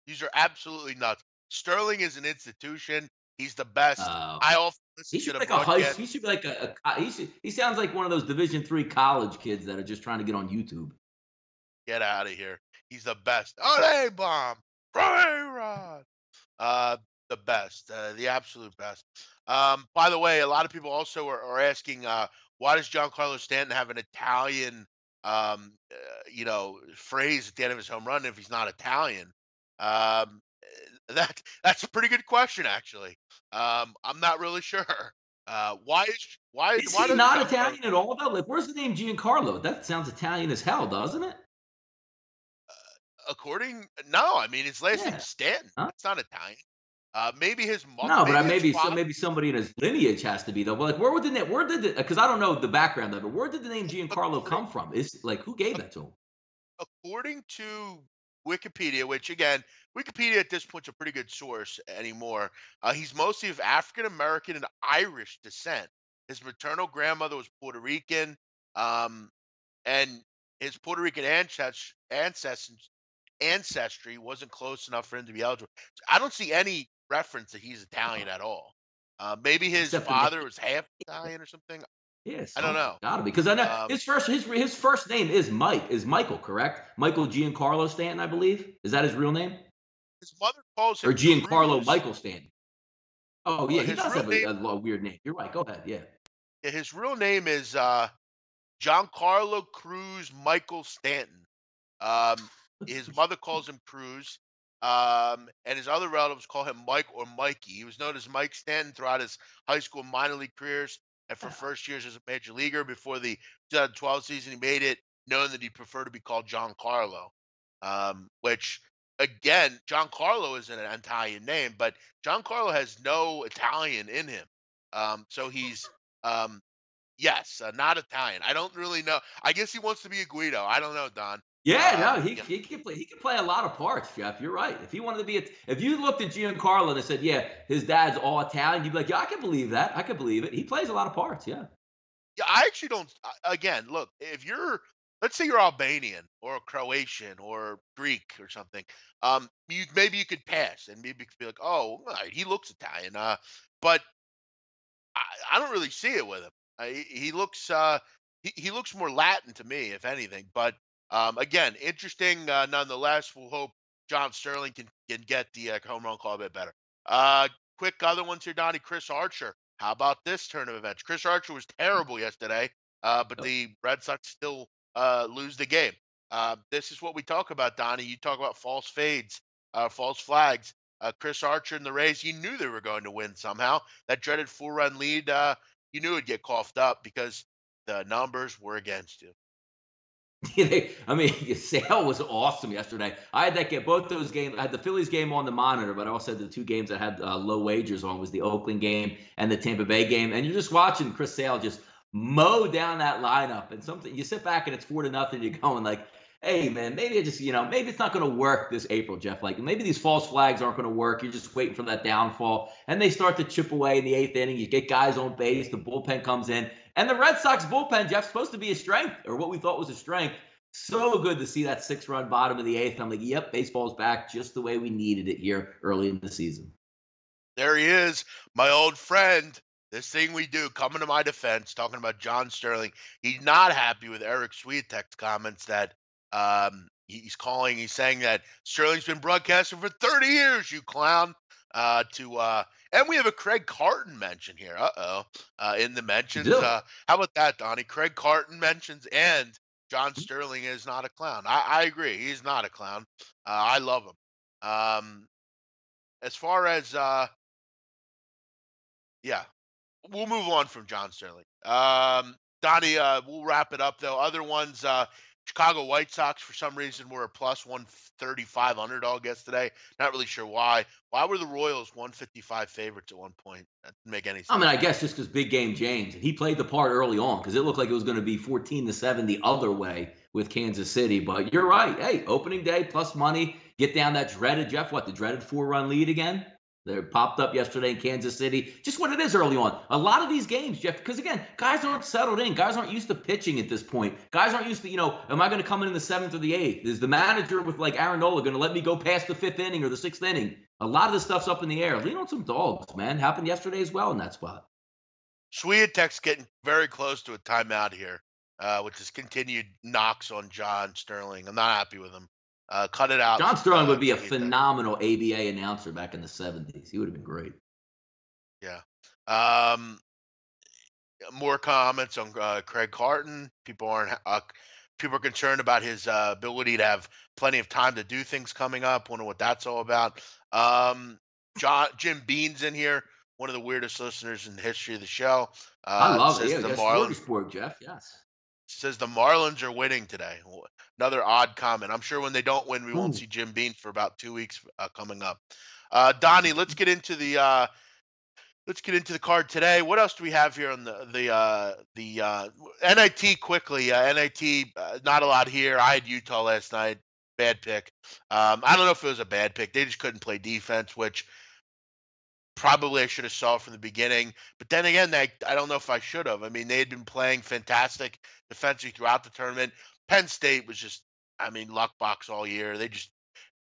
These are absolutely nuts. Sterling is an institution. He's the best. Uh, I often He listen to should the be like a high. broadcast. He should be like he sounds like one of those Division III college kids that are just trying to get on YouTube. Get out of here. He's the best. Oh, bomb. Rod. Uh, the best, the absolute best. By the way, a lot of people also are asking, why does Giancarlo Stanton have an Italian, phrase at the end of his home run if he's not Italian? That's a pretty good question, actually. I'm not really sure. Is Why he doesn't not Giancarlo? Italian at all though? Like, where's the name Giancarlo? That sounds Italian as hell, doesn't it? No, I mean his last name's Yeah. Stanton. Huh? That's not Italian. No, but Maybe his father. maybe somebody in his lineage has to be though. But like, where would the name? Where did the? Because I don't know the background of it. Where did the name Giancarlo According, come from? Is like who gave that to him? according to Wikipedia, which again, Wikipedia at this point's a pretty good source anymore. He's mostly of African American and Irish descent. His maternal grandmother was Puerto Rican, um, and his Puerto Rican ancestry wasn't close enough for him to be eligible. So I don't see any reference that he's Italian at all. Maybe his Except for the father was half Italian or something. yeah, I don't something know. gotta be because I know Um, his first name is Michael, correct? Michael Giancarlo Stanton, I believe. Is that his real name? his mother calls Or him Giancarlo Cruz. Michael Stanton? Oh Well, yeah, he his does real have name a weird name. You're right. Go ahead. Yeah. his real name is Giancarlo Cruz Michael Stanton. Um, his mother calls him Cruz, and his other relatives call him Mike or Mikey. He was known as Mike Stanton throughout his high school and minor league careers and for first years as a major leaguer. Before the 2012 season, he made it known that he'd prefer to be called Giancarlo, which, again, Giancarlo is an Italian name, but Giancarlo has no Italian in him. So he's, um, yes, not Italian. I don't really know. I guess he wants to be a Guido. I don't know, Don. Yeah, no, Yeah, he can play a lot of parts, Jeff. You're right. If he wanted to be if you looked at Giancarlo and said, yeah, his dad's all Italian, you'd be like, yeah, I can believe that. I can believe it. He plays a lot of parts. Yeah. yeah. I actually don't. Again, look, if let's say you're Albanian or Croatian or Greek or something, maybe you could pass and maybe you could be like, oh, all right, he looks Italian. But I don't really see it with him. He looks more Latin to me, if anything. But again, interesting nonetheless. We'll hope John Sterling can get the home run call a bit better. Quick other ones here, Donnie. Chris Archer. How about this turn of events? Chris Archer was terrible yesterday, but the Red Sox still lose the game. This is what we talk about, Donnie. You talk about false fades, false flags. Chris Archer and the Rays, you knew they were going to win somehow. That dreaded 4-run lead, you knew it'd get coughed up because the numbers were against you. I mean, Sale was awesome yesterday. I had that game, both those games. I had the Phillies game on the monitor, but I also had the two games I had low wagers on was the Oakland game and the Tampa Bay game. And you're just watching Chris Sale just mow down that lineup. And something you sit back and it's 4-0. You're going like, hey, man, maybe it just, maybe it's not going to work this April, Jeff. Like maybe these false flags aren't going to work. You're just waiting for that downfall. And they start to chip away in the 8th inning. You get guys on base. The bullpen comes in. And the Red Sox bullpen, Jeff, supposed to be a strength, or what we thought was a strength. So good to see that 6-run bottom of the 8th. I'm like, yep, baseball's back just the way we needed it here early in the season. There he is, my old friend. This thing we do, coming to my defense, talking about John Sterling. He's not happy with Eric Swiatek's comments that he's saying that Sterling's been broadcasting for 30 years, you clown. And we have a Craig Carton mention here. In the mentions. How about that, Donnie? Craig Carton mentions, and John Sterling is not a clown. I agree. He's not a clown. I love him. As far as we'll move on from John Sterling. Donnie, we'll wrap it up though. Other ones, Chicago White Sox, for some reason, were a plus 135 underdog yesterday. Not really sure why. Why were the Royals 155 favorites at one point? That didn't make any sense. I mean, I guess just because Big Game James, he played the part early on because it looked like it was going to be 14-7 the other way with Kansas City. But you're right. Hey, opening day plus money, get down that dreaded, Jeff, the dreaded 4-run lead again? They popped up yesterday in Kansas City. Just what it is early on. A lot of these games, Jeff, because again, guys aren't settled in. Guys aren't used to pitching at this point. Guys aren't used to, am I going to come in the 7th or the 8th? Is the manager with like Aaron Nola going to let me go past the 5th inning or the 6th inning? A lot of this stuff's up in the air. Lean on some dogs, man. Happened yesterday as well in that spot. Swiatek's getting very close to a timeout here, which is continued knocks on John Sterling. I'm not happy with him. Cut it out. John Sterling would be a phenomenal ABA announcer back in the 70s. He would have been great. Yeah. More comments on Craig Carton. People are concerned about his ability to have plenty of time to do things coming up. Wonder what that's all about. Jim Bean's in here, one of the weirdest listeners in the history of the show. I love it. Yeah, that's Sportsbook, Jeff. Yes. Says the Marlins are winning today. Another odd comment. I'm sure when they don't win, we won't see Jim Bean for about 2 weeks coming up. Donnie, let's get into the card today. What else do we have here on the NIT quickly? NIT, not a lot here. I had Utah last night. Bad pick. I don't know if it was a bad pick. They just couldn't play defense, which probably I should have saw from the beginning. But then again, I don't know if I should have. I mean, they had been playing fantastic defensively throughout the tournament. Penn State was just, luck box all year. They just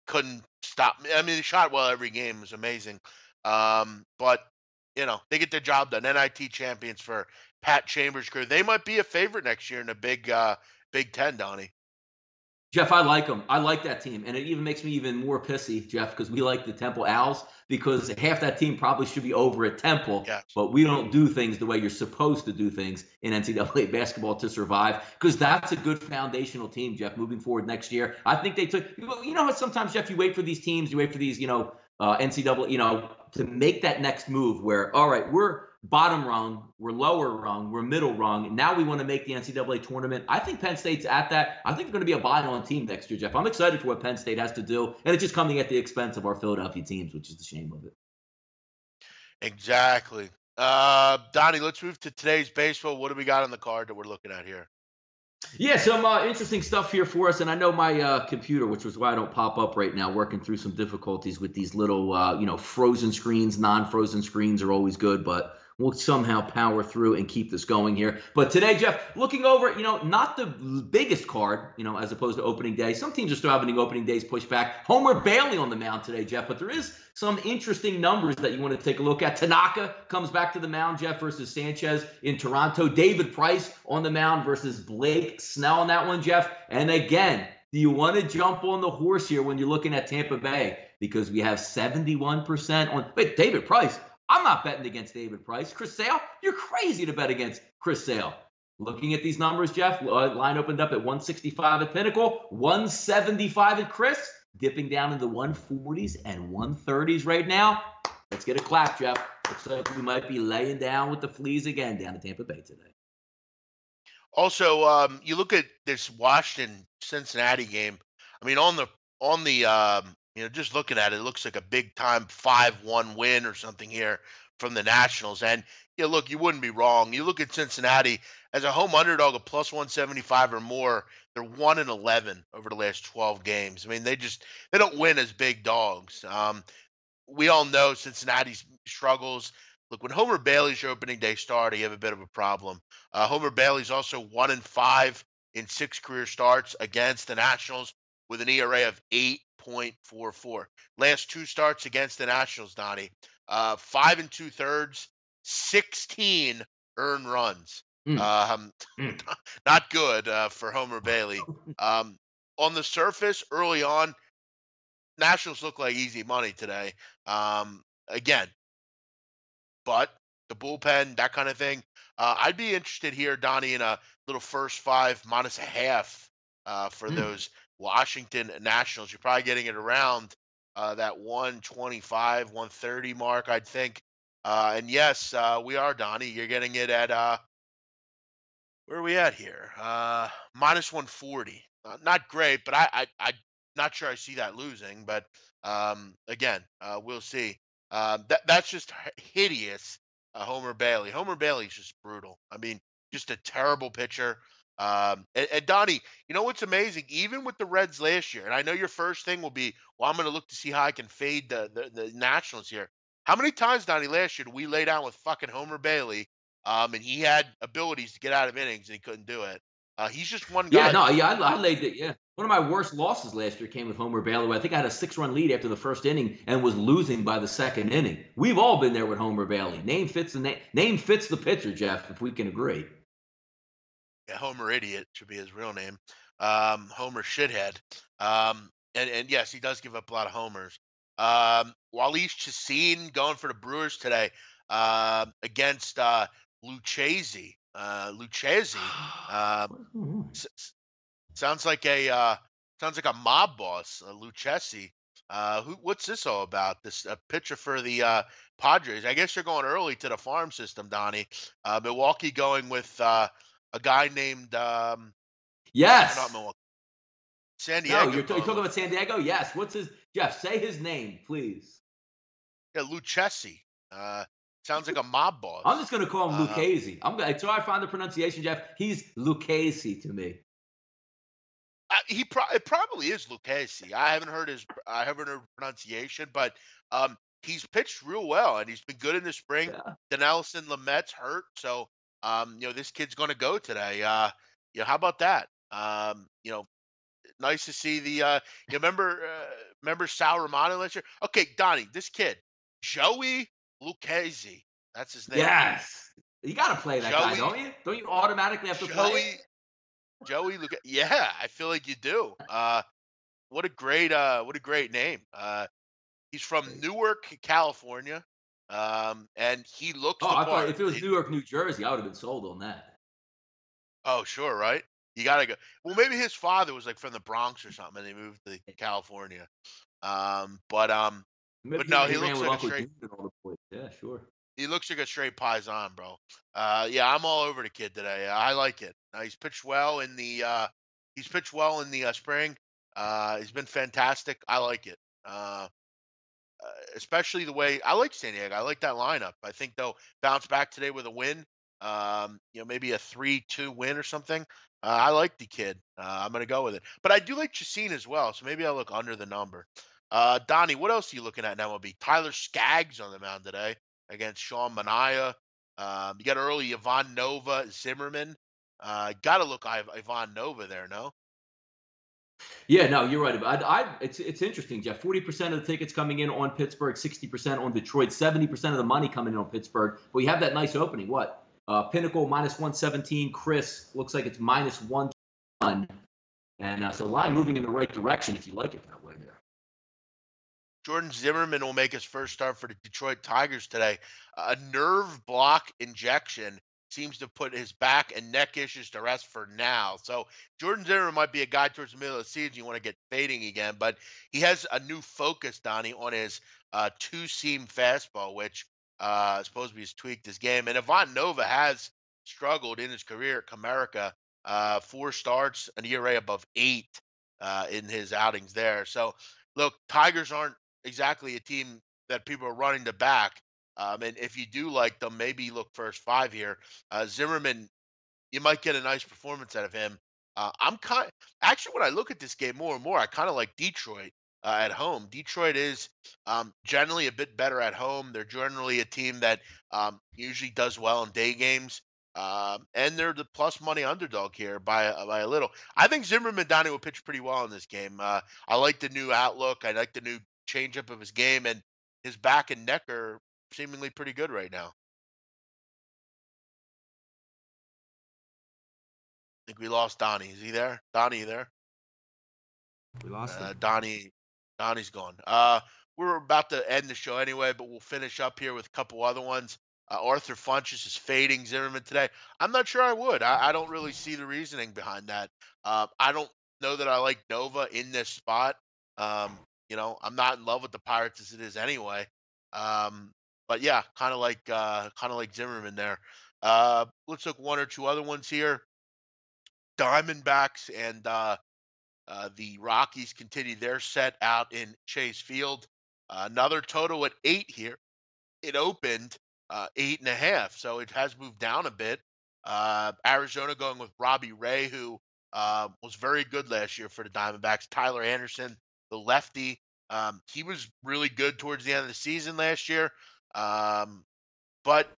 couldn't stop. They shot well every game. It was amazing. But, they get their job done. NIT champions for Pat Chambers' career. They might be a favorite next year in the Big Ten, Donnie. Jeff, I like them. I like that team. And it even makes me even more pissy, Jeff, because we like the Temple Owls, because half that team probably should be over at Temple, but we don't do things the way you're supposed to do things in NCAA basketball to survive, because that's a good foundational team, Jeff, moving forward next year. I think they took, how sometimes, Jeff, you wait for these teams, you wait for these, NCAA, to make that next move where, all right, we're bottom rung, we're lower rung, we're middle rung. Now we want to make the NCAA tournament. I think Penn State's at that. I think they're going to be a buy-on team next year, Jeff. I'm excited for what Penn State has to do, and it's just coming at the expense of our Philadelphia teams, which is the shame of it. Exactly. Donnie, let's move to today's baseball. What do we got on the card that we're looking at here? Yeah, some interesting stuff here for us. And I know my computer, which was why I don't pop up right now, working through some difficulties with these little, frozen screens. Non-frozen screens are always good, but we'll somehow power through and keep this going here. But today, Jeff, looking over, not the biggest card, as opposed to opening day. Some teams are still having opening days pushed back. Homer Bailey on the mound today, Jeff, but there is some interesting numbers that you want to take a look at. Tanaka comes back to the mound, Jeff, versus Sanchez in Toronto. David Price on the mound versus Blake Snell on that one, Jeff. And again, do you want to jump on the horse here when you're looking at Tampa Bay? Because we have 71% on – wait, David Price. I'm not betting against David Price. Chris Sale, you're crazy to bet against Chris Sale. Looking at these numbers, Jeff, line opened up at 165 at Pinnacle, 175 at Chris, dipping down into the 140s and 130s right now. Let's get a clap, Jeff. Looks like we might be laying down with the Fleas again down in Tampa Bay today. Also, you look at this Washington Cincinnati game. I mean, just looking at it, it looks like a big time 5-1 win or something here from the Nationals. And look, you wouldn't be wrong. You look at Cincinnati as a home underdog of plus 175 or more. They're 1-11 over the last 12 games. I mean, they don't win as big dogs. We all know Cincinnati's struggles. Look, when Homer Bailey's your opening day starter, you have a bit of a problem. Homer Bailey's also 1-5 in 6 career starts against the Nationals with an ERA of 8.44. Last 2 starts against the Nationals, Donnie, 5 2/3, 16 earned runs. Not good for Homer Bailey. On the surface, early on, Nationals look like easy money today. Again, but the bullpen, that kind of thing. I'd be interested here, Donnie, in a little first 5 minus a half for those Washington Nationals. You're probably getting it around that 125, 130 mark, I'd think. And yes, we are, Donnie. You're getting it at where are we at here? Minus 140. Not great, but I'm not sure I see that losing. But again, we'll see. That's just hideous. Homer Bailey. Homer Bailey's just brutal. I mean, just a terrible pitcher. And Donnie, you know what's amazing? Even with the Reds last year, and I know your first thing will be, well, I'm going to look to see how I can fade the Nationals here. How many times, Donnie, last year did we lay down with fucking Homer Bailey? And he had abilities to get out of innings, and he couldn't do it. He's just one guy. Yeah, no, yeah, I laid it. Yeah, one of my worst losses last year came with Homer Bailey. I think I had a 6-run lead after the first inning and was losing by the second inning. We've all been there with Homer Bailey. Name fits the pitcher, Jeff. If we can agree. Yeah, Homer Idiot should be his real name. Homer Shithead. And yes, he does give up a lot of homers. Waleed Chacin going for the Brewers today against Lucchesi. Sounds like a mob boss, Lucchesi. What's this all about? This pitcher for the Padres. I guess you're going early to the farm system, Donnie. Milwaukee going with a guy named yes, not Milwaukee, San Diego. No, you're talking about San Diego. Yes. What's his Jeff? Say his name, please. Yeah, Lucchesi. Sounds like a mob boss. I'm just going to call him Lucchesi. Until I find the pronunciation, Jeff. He's Lucchesi to me. It probably is Lucchesi. I haven't heard pronunciation, but he's pitched real well, and he's been good in the spring. Yeah. Dinelson Lamet's hurt, so this kid's going to go today. How about that? Nice to see the. Remember Sal Romano last year? Okay, Donnie, this kid, Joey Lucchesi. That's his name. Yes, you got to play that guy, don't you? Don't you automatically have to play? Joey Lucchesi. Yeah, I feel like you do. What a great name. He's from Newark, California, and he looks. I thought if it was Newark, New Jersey, I would have been sold on that. Oh, sure, right? You gotta go. Well, maybe his father was like from the Bronx or something, and they moved to California. But no, he looks like a straight. Yeah, sure. He looks like a straight paisan, bro. Yeah, I'm all over the kid today. I like it. He's pitched well in the spring. He's been fantastic. I like it. Especially the way I like San Diego. I like that lineup. I think they'll bounce back today with a win. Maybe a 3-2 win or something. I like the kid. I'm going to go with it. But I do like Chacin as well, so maybe I'll look under the number. Donnie, what else are you looking at now? Will be Tyler Skaggs on the mound today against Sean Manaea. You got early Ivan Nova, Zimmerman. Got to look Ivan Nova there, no? Yeah, no, you're right. It's interesting, Jeff. 40% of the tickets coming in on Pittsburgh, 60% on Detroit, 70% of the money coming in on Pittsburgh. But we have that nice opening. What? Pinnacle minus 117. Chris looks like it's minus 121. And so line moving in the right direction if you like it that way there. Jordan Zimmerman will make his first start for the Detroit Tigers today. A nerve block injection seems to put his back and neck issues to rest for now. So Jordan Zimmerman might be a guy towards the middle of the season you want to get fading again, but he has a new focus, Donnie, on his two-seam fastball, which is supposed to be his tweaked his game. And Ivan Nova has struggled in his career at Comerica. 4 starts, an ERA above 8 in his outings there. So, look, Tigers aren't exactly a team that people are running to back. And if you do like them, maybe look first 5 here. Zimmerman, you might get a nice performance out of him. I'm kind actually when I look at this game more and more, I kind of like Detroit at home. Detroit is generally a bit better at home. They're generally a team that usually does well in day games. And they're the plus money underdog here by a little. I think Zimmerman Donnie will pitch pretty well in this game. I like the new outlook. I like the new changeup of his game, and his back and neck are seemingly pretty good right now. I think we lost Donnie. Is he there? Donnie, you there? We lost him. Donnie's gone. We're about to end the show anyway, but we'll finish up here with a couple other ones. Arthur Funchess is fading Zimmerman today. I'm not sure I would. I don't really see the reasoning behind that. I don't know that I like Nova in this spot. I'm not in love with the Pirates as it is anyway. But yeah, kind of like Zimmerman there. Let's look one or two other ones here. Diamondbacks and the Rockies continue their set out in Chase Field. Another total at 8 here. It opened 8.5, so it has moved down a bit. Arizona going with Robbie Ray, who was very good last year for the Diamondbacks. Tyler Anderson, the lefty, he was really good towards the end of the season last year. But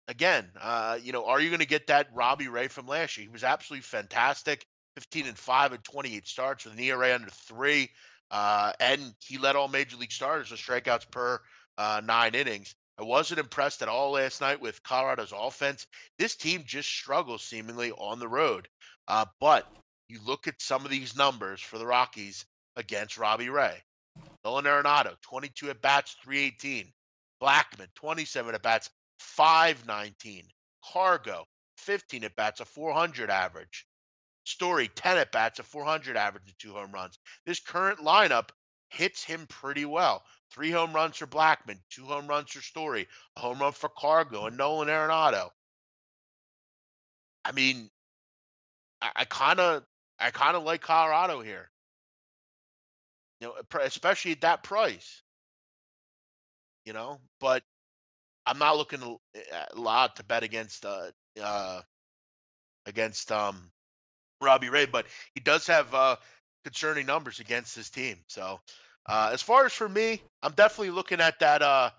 again, are you going to get that Robbie Ray from last year? He was absolutely fantastic. 15-5 and 28 starts with an ERA under 3. And he led all major league starters with strikeouts per 9 innings. I wasn't impressed at all last night with Colorado's offense. This team just struggles seemingly on the road. But you look at some of these numbers for the Rockies against Robbie Ray. Nolan Arenado, 22 at-bats, 318. Blackman, 27 at-bats, 519. Cargo, 15 at-bats, a 400 average. Story, 10 at-bats, a 400 average and 2 home runs. This current lineup hits him pretty well. 3 home runs for Blackman, 2 home runs for Story, a home run for Cargo and Nolan Arenado. I mean, I kind of like Colorado here. Especially at that price. But I'm not looking a lot to bet against Robbie Ray, but he does have concerning numbers against his team. So as far as for me, I'm definitely looking at that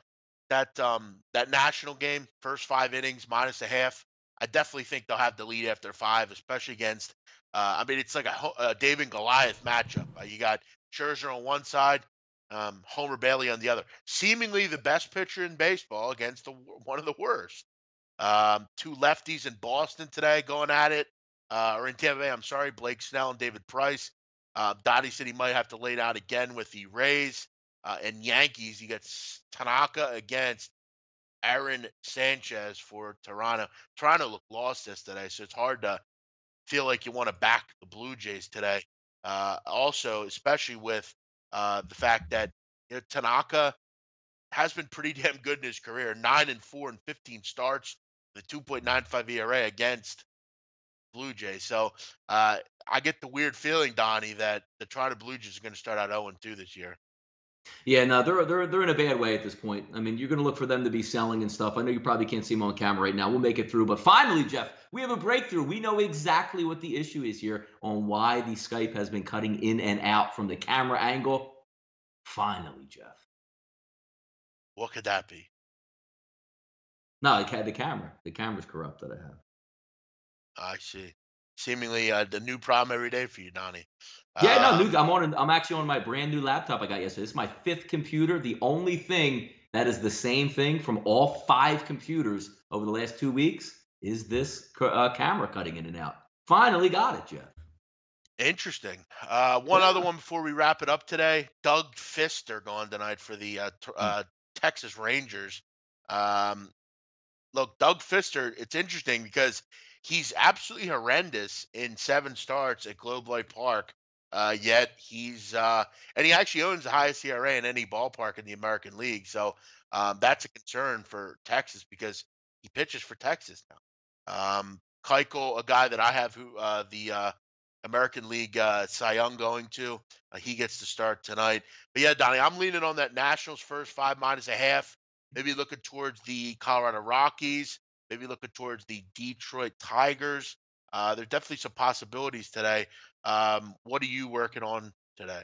national game, first 5 innings -0.5. I definitely think they'll have the lead after 5, especially against. It's like a David and Goliath matchup. You got Scherzer on one side, Homer Bailey on the other. Seemingly the best pitcher in baseball against one of the worst. 2 lefties in Boston today going at it. Or in Tampa Bay, I'm sorry, Blake Snell and David Price. Dottie said he might have to lay it out again with the Rays. And Yankees, you got Tanaka against Aaron Sanchez for Toronto. Toronto looked lost yesterday, so it's hard to feel like you want to back the Blue Jays today. Also, especially with the fact that Tanaka has been pretty damn good in his career. 9-4 and 15 starts, the 2.95 ERA against Blue Jays. So I get the weird feeling, Donnie, that the Toronto Blue Jays are going to start out 0-2 this year. Yeah, no, they're in a bad way at this point. I mean, you're going to look for them to be selling and stuff. I know you probably can't see them on camera right now. We'll make it through. But finally, Jeff, we have a breakthrough. We know exactly what the issue is here on why the Skype has been cutting in and out from the camera angle. Finally, Jeff. What could that be? No, the camera. The camera's corrupt that I have. I see. Seemingly the new problem every day for you, Donnie. Yeah, no, I'm actually on my brand new laptop I got yesterday. This is my 5th computer. The only thing that is the same thing from all 5 computers over the last 2 weeks is this camera cutting in and out. Finally got it, Jeff. Interesting. One other one before we wrap it up today. Doug Fister gone tonight for the Texas Rangers. look, Doug Fister, it's interesting because he's absolutely horrendous in 7 starts at Globe Life Park. Yet and he actually owns the highest ERA in any ballpark in the American League. So that's a concern for Texas because he pitches for Texas now. Keuchel, a guy that I have who the American League Cy Young going to, he gets to start tonight. But yeah, Donnie, I'm leaning on that Nationals first 5-1/2. Maybe looking towards the Colorado Rockies. Maybe looking towards the Detroit Tigers. There's definitely some possibilities today. What are you working on today?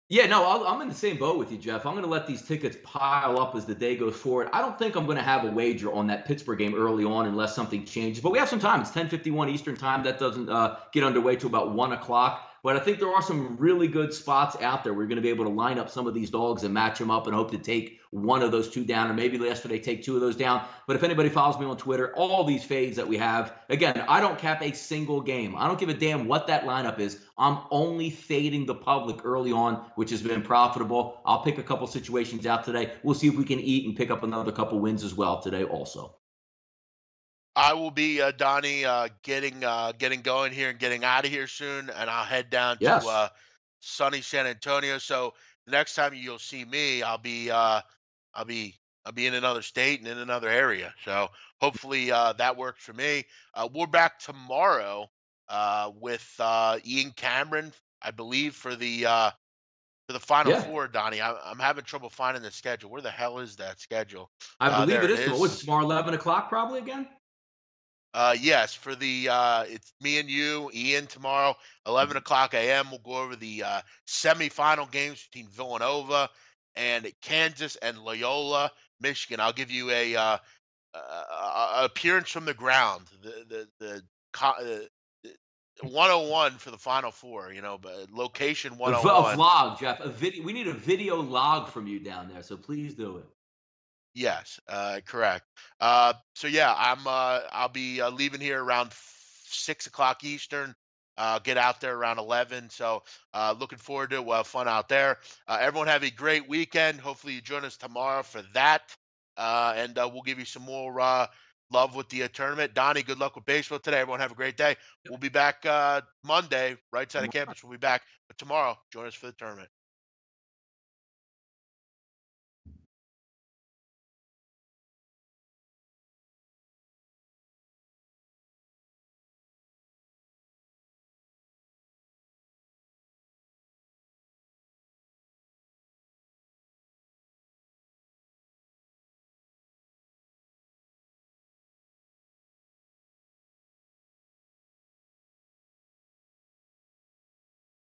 Yeah, no, I'm in the same boat with you, Jeff. I'm going to let these tickets pile up as the day goes forward. I don't think I'm going to have a wager on that Pittsburgh game early on unless something changes. But we have some time. It's 10:51 Eastern time. That doesn't get underway till about 1 o'clock. But I think there are some really good spots out there. We're going to be able to line up some of these dogs and match them up and hope to take one of those two down, or maybe yesterday take two of those down. But if anybody follows me on Twitter, all these fades that we have, again, I don't cap a single game. I don't give a damn what that lineup is. I'm only fading the public early on, which has been profitable. I'll pick a couple situations out today. We'll see if we can eat and pick up another couple wins as well today also. I will be Donnie getting going here and getting out of here soon, and I'll head down Yes. to sunny San Antonio. So the next time you'll see me, I'll be in another state and in another area. So hopefully that works for me. We're back tomorrow with Ian Cameron, I believe, for the Final Yeah, Four. Donnie, I'm having trouble finding the schedule. Where the hell is that schedule? I believe There it it is. What's is. tomorrow, 11 o'clock probably again? Yes, for the it's me and you, Ian, tomorrow, 11 o'clock a.m. We'll go over the semifinal games between Villanova and Kansas and Loyola, Michigan. I'll give you appearance from the ground, the 101 for the Final Four. But location A 101. vlog, Jeff. A video. We need a video log from you down there, so please do it. Yes, correct. So yeah, I'll be leaving here around 6 o'clock Eastern. Get out there around 11. So looking forward to it. We'll have fun out there. Everyone have a great weekend. Hopefully you join us tomorrow for that. And we'll give you some more love with the tournament. Donnie, good luck with baseball today. Everyone have a great day. We'll be back Monday, right side of campus. We'll be back. But tomorrow, join us for the tournament.